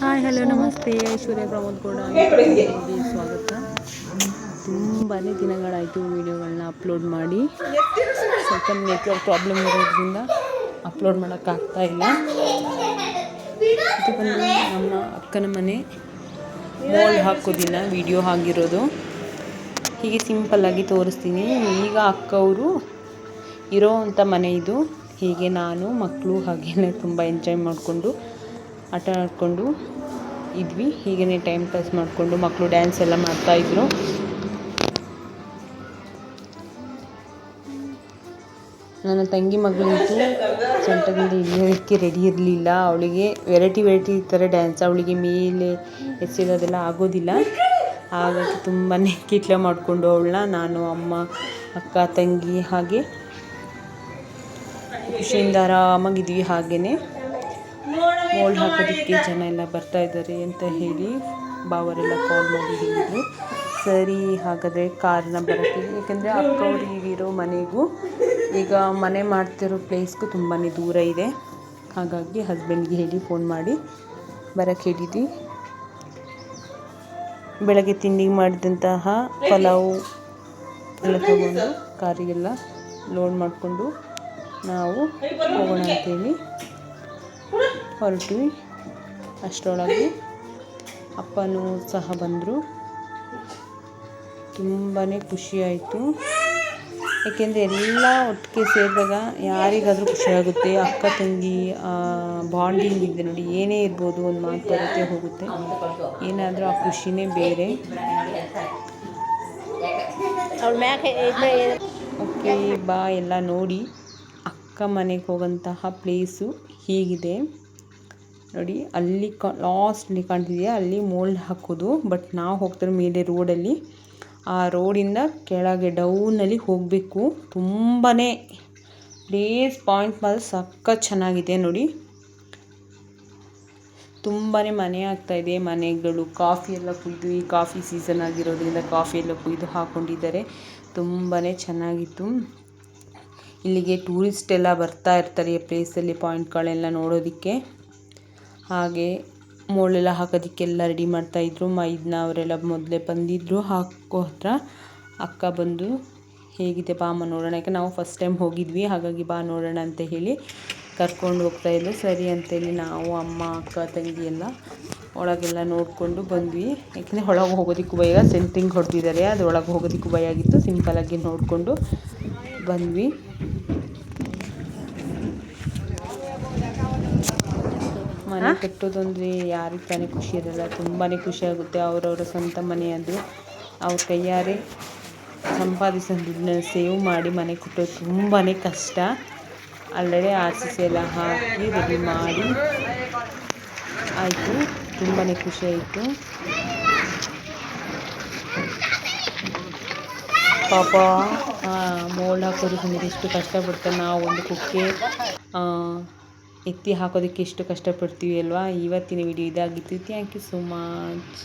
Hi hello ನಮಸ್ತೆ, ಐಶ್ವರ್ಯ ಪ್ರಮೋದ್ ಗೌಡ ಗೆ ಸ್ವಾಗತ. ತುಂಬಾ ದಿನಗಳಾಯಿತು ವೀಡಿಯೋಗಳನ್ನ ಅಪ್ಲೋಡ್ ಮಾಡಿ. ಸ್ವಲ್ಪ ನೆಟ್ವರ್ಕ್ ಪ್ರಾಬ್ಲಮ್ ಇರೋದ್ರಿಂದ ಅಪ್ಲೋಡ್ ಮಾಡೋಕ್ಕಾಗ್ತಾ ಇಲ್ಲ. ಇದು ಬಂದು ನಮ್ಮ ಅಕ್ಕನ ಮನೆ ಮೋಲ್ಡ್ ಹಾಕೋದಿನ ವಿಡಿಯೋ ಆಗಿರೋದು. ಹೀಗೆ ಸಿಂಪಲ್ಲಾಗಿ ತೋರಿಸ್ತೀನಿ. ಈಗ ಅಕ್ಕವರು ಇರೋ ಅಂಥ ಮನೆ ಇದು. ಹೀಗೆ ನಾನು ಮಕ್ಕಳು ಹಾಗೆಯೇ ತುಂಬ ಎಂಜಾಯ್ ಮಾಡಿಕೊಂಡು ಆಟ ಆಡಿಕೊಂಡು ಇದ್ವಿ. ಹೀಗೇ ಟೈಮ್ ಪಾಸ್ ಮಾಡಿಕೊಂಡು ಮಕ್ಕಳು ಡ್ಯಾನ್ಸ್ ಎಲ್ಲ ಮಾಡ್ತಾಯಿದ್ರು. ನನ್ನ ತಂಗಿ ಮಗಳಿಂತೂ ಸೊಂಟದಿಂದ ಇಳಿಯೋದಕ್ಕೆ ರೆಡಿ ಇರಲಿಲ್ಲ. ಅವಳಿಗೆ ವೆರೈಟಿ ಥರ ಡ್ಯಾನ್ಸ್, ಅವಳಿಗೆ ಮೇಲೆ ಎಸೆಯೋದೆಲ್ಲ ಆಗೋದಿಲ್ಲ. ಹಾಗಾಗಿ ತುಂಬಾ ಕಿಟ್ಲೆ ಮಾಡಿಕೊಂಡು ಅವಳನ್ನ ನಾನು, ಅಮ್ಮ, ಅಕ್ಕ, ತಂಗಿ ಹಾಗೆ ಖುಷಿಯಿಂದ ಆರಾಮಾಗಿದ್ವಿ. ಹಾಗೆಯೇ ಮೋಲ್ಡ್ ಹಾಕೋದಕ್ಕೆ ಜನ ಎಲ್ಲ ಬರ್ತಾಯಿದ್ದಾರೆ ಅಂತ ಹೇಳಿ ಬಾವರೆಲ್ಲ ಕಾಲ್ ಮಾಡಿ ಹೇಳಿದರು. ಸರಿ ಹಾಗಾದರೆ ಕಾರನ್ನ ಬರೋಕ್ಕೆ, ಏಕೆಂದರೆ ಅಕ್ಕವ್ರಿಗಿರೋ ಮನೆಗೂ ಈಗ ಮನೆ ಮಾಡ್ತಿರೋ ಪ್ಲೇಸ್ಗೂ ತುಂಬಾ ದೂರ ಇದೆ. ಹಾಗಾಗಿ ಹಸ್ಬೆಂಡ್ಗೆ ಹೇಳಿ ಫೋನ್ ಮಾಡಿ ಬರೋಕ್ಕೆ ಹೇಳಿದ್ವಿ. ಬೆಳಗ್ಗೆ ತಿಂಡಿಗೆ ಮಾಡಿದಂತಹ ಪಲಾವು ಎಲ್ಲ ತಗೊಂಡು ಕಾರಿಗೆಲ್ಲ ಲೋಡ್ ಮಾಡಿಕೊಂಡು ನಾವು ಹೋಗೋಣ ಅಂತೇಳಿ ಹೊರಟ್ವಿ. ಅಷ್ಟರೊಳಗೆ ಅಪ್ಪನೂ ಸಹ ಬಂದರು. ತುಂಬಾ ಖುಷಿಯಾಯಿತು. ಏಕೆಂದರೆ ಎಲ್ಲ ಒಟ್ಟಿಗೆ ಸೇರಿದಾಗ ಯಾರಿಗಾದರೂ ಖುಷಿಯಾಗುತ್ತೆ. ಅಕ್ಕ ತಂಗಿ ಬಾಂಡಿಂಗ್ ಇದೆ ನೋಡಿ, ಏನೇ ಇರ್ಬೋದು ಒಂದು ಮಾತು ಬರುತ್ತೆ ಹೋಗುತ್ತೆ. ಏನಾದರೂ ಆ ಖುಷಿನೇ ಬೇರೆ. ಓಕೆ ಬಾ ಎಲ್ಲ ನೋಡಿ. ಅಕ್ಕ ಮನೆಗೆ ಹೋಗೋಂತಹ ಪ್ಲೇಸು ಹೀಗಿದೆ ನೋಡಿ. ಅಲ್ಲಿ ಲಾಸ್ಟ್ಲಿ ಕಾಣ್ತಿದೆಯಾ, ಅಲ್ಲಿ ಮೋಲ್ಡ್ ಹಾಕೋದು. ಬಟ್ ನಾವು ಹೋಗ್ತಿರೋ ಮೇಲೆ ರೋಡಲ್ಲಿ, ಆ ರೋಡಿಂದ ಕೆಳಗೆ ಡೌನಲ್ಲಿ ಹೋಗಬೇಕು. ತುಂಬಾ ಪ್ಲೇಸ್ ಪಾಯಿಂಟ್ ಮಾತ್ರ ಸಖತ್ ಚೆನ್ನಾಗಿದೆ ನೋಡಿ. ತುಂಬಾ ಮನೆ ಆಗ್ತಾಯಿದೆ. ಮನೆಗಳು ಕಾಫಿ ಎಲ್ಲ ಕುಯ್ದು, ಈ ಕಾಫಿ ಸೀಸನ್ ಆಗಿರೋದ್ರಿಂದ ಕಾಫಿ ಎಲ್ಲ ಕುಯ್ದು ಹಾಕ್ಕೊಂಡಿದ್ದಾರೆ. ತುಂಬಾ ಚೆನ್ನಾಗಿತ್ತು. ಇಲ್ಲಿಗೆ ಟೂರಿಸ್ಟ್ ಎಲ್ಲ ಬರ್ತಾ ಇರ್ತಾರೆ ಈ ಪ್ಲೇಸಲ್ಲಿ ಪಾಯಿಂಟ್ಗಳೆಲ್ಲ ನೋಡೋದಕ್ಕೆ. ಹಾಗೆ ಮೋಳೆಲ್ಲ ಹಾಕೋದಕ್ಕೆಲ್ಲ ರೆಡಿ ಮಾಡ್ತಾಯಿದ್ರು. ಮೈದ್ನ ಅವರೆಲ್ಲ ಮೊದಲೇ ಬಂದಿದ್ದರು ಹಾಕೋ ಹತ್ರ. ಅಕ್ಕ ಬಂದು ಹೇಗಿದೆ ಬಾಮ್ಮ ನೋಡೋಣ, ಯಾಕೆ ನಾವು ಫಸ್ಟ್ ಟೈಮ್ ಹೋಗಿದ್ವಿ, ಹಾಗಾಗಿ ಬಾ ನೋಡೋಣ ಅಂತ ಹೇಳಿ ಕರ್ಕೊಂಡು ಹೋಗ್ತಾಯಿದ್ರು. ಸರಿ ಅಂತೇಳಿ ನಾವು ಅಮ್ಮ, ಅಕ್ಕ, ತಂಗಿ ಎಲ್ಲ ಒಳಗೆಲ್ಲ ನೋಡಿಕೊಂಡು ಬಂದ್ವಿ. ಯಾಕೆಂದರೆ ಒಳಗೆ ಹೋಗೋದಕ್ಕೂ ಭಯ, ಸೆಂಟ್ರಿಂಗ್ ಹೊಡೆದಿದ್ದಾರೆ, ಅದು ಒಳಗೆ ಹೋಗೋದಕ್ಕೂ ಭಯ ಆಗಿತ್ತು. ಸಿಂಪಲಾಗಿ ನೋಡಿಕೊಂಡು ಬಂದ್ವಿ. ಮನೆ ಕಟ್ಟೋದಂದರೆ ಯಾರಿಗೆ ತಾನೇ ಖುಷಿ ಇರಲ್ಲ, ತುಂಬಾ ಖುಷಿಯಾಗುತ್ತೆ. ಅವರವರ ಸ್ವಂತ ಮನೆಯಾದರೂ ಅವ್ರ ಕೈಯಾರೆ ಸಂಪಾದಿಸೋ ದುಡ್ಡನ್ನ ಸೇವ್ ಮಾಡಿ ಮನೆ ಕಟ್ಟೋದು ತುಂಬಾ ಕಷ್ಟ. ಅಲ್ಲದೆ RCC ಎಲ್ಲ ಹಾಕಿ ರೆಡಿ ಮಾಡಿ ಆಯಿತು. ತುಂಬಾ ಖುಷಿಯಾಯಿತು. ಪಾಪ ಮೋಲ್ಡ್ ಹಾಕೋದು ಬಂದರೆ ಎಷ್ಟು ಕಷ್ಟಪಡ್ತಾರೆ. ನಾವು ಒಂದು ಕುಕ್ಕೆ ಎತ್ತಿ ಹಾಕೋದಕ್ಕೆ ಎಷ್ಟು ಕಷ್ಟಪಡ್ತೀವಿ ಅಲ್ವಾ. ಇವತ್ತಿನ ವಿಡಿಯೋ ಇದಾಗಿತ್ತು. Thank you so much.